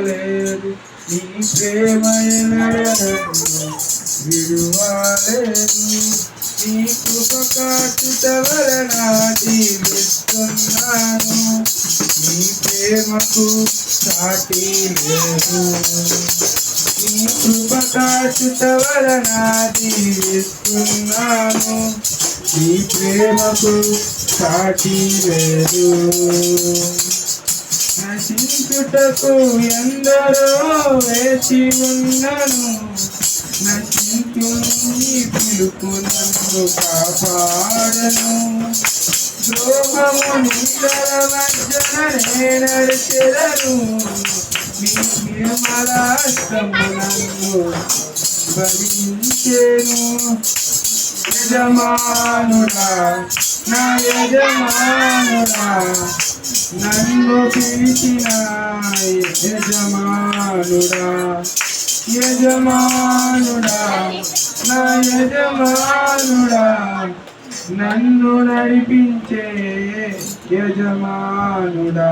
విడువలేదు నీ ప్రేమయనను విడువలేదు నీ కృప కాచుట వలన జీవిస్తున్నాను నీ ప్రేమకు సాటి లేదు నీ కృప కాచుట వలన జీవిస్తున్నాను నీ ప్రేమకు సాటి లేదు నశించుటకు ఎందరో వేచి ఉన్నను నశించు నీ పిలుపు నన్ను కాపాడను ద్రోహము నిందల మధ్యనే నడిచెదను నీ నిర్మల హస్తము నన్ను భరించెను యజమానుడా నా యజమానుడా నన్ను పిలిచిన యజమానుడా యజమానుడా నా యజమానుడా నన్ను నడిపించే యజమానుడా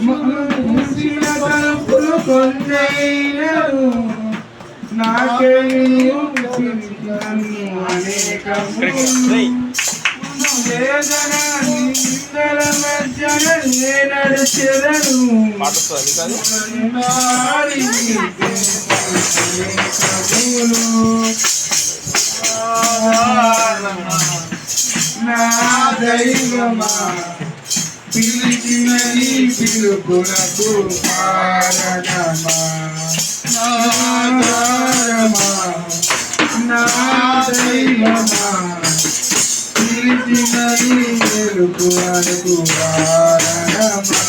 మూసిన తలుపులు కొన్నైనను నాకే నన్ను అనేకము వేదన నిందల మధ్యన నడిచెదను నా దైవమా పిలిచిన నీ పిలుపునకు కారణమా నా దైవమా పిలిచిన నీ పిలుపునకు కారణమా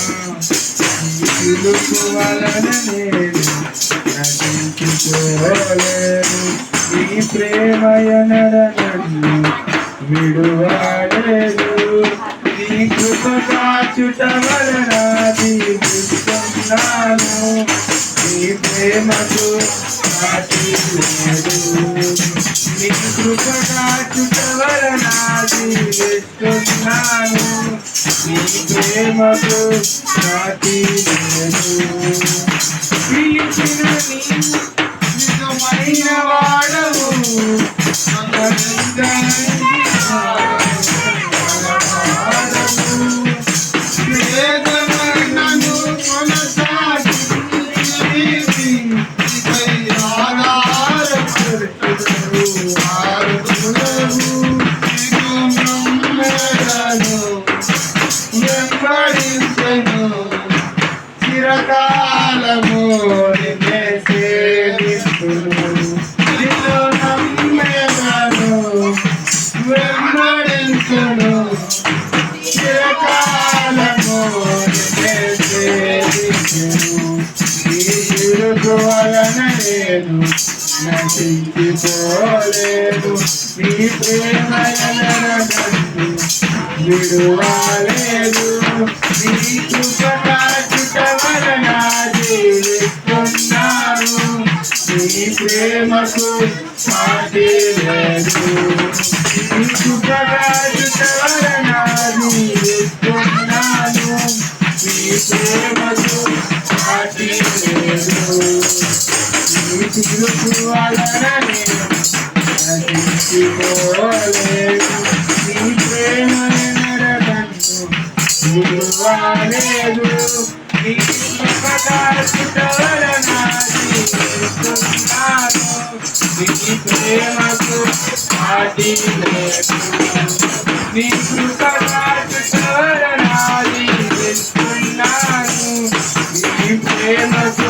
నీ పిలుపు వలన నేను నటించుకోలేను నీ ప్రేమయనడ నన్ను విడువలేదు నీ కృప కాచుట వలన జీవిస్తున్నాను నీ ప్రేమకు సాటి లేదు నీ కృప కాచుట వలన జీవిస్తున్నాను నీ ప్రేమకు సాటి లేదు పిలిచిన నీ నిజమైన వాడవు చిరకాలము నిన్నే సేవిస్తును నిన్ను నమ్మెదను వెంబడించును చిరకాలము నిన్నే సేవిస్తును ఈ పిలుపు వలన నేను నశించిపోలేదు నీ ప్రేమయనను విడువలేదు నీ కృప కాచుట వలన జీవిస్తున్నాను నీ ప్రేమకు సాటి లేదు నీ కృప కాచుట వలన జీవిస్తున్నాను నీ ప్రేమకు సాటి లేదు నీ పిలుపు వలన నేను నశించిపోలేదు నీ ప్రేమయనను విడువలేదు నీ కృప కాచుట వలన జీవిస్తున్నాను నీ ప్రేమకు సాటి లేదు నీ కృప కాచుట వలన జీవిస్తున్నాను నీ ప్రేమకు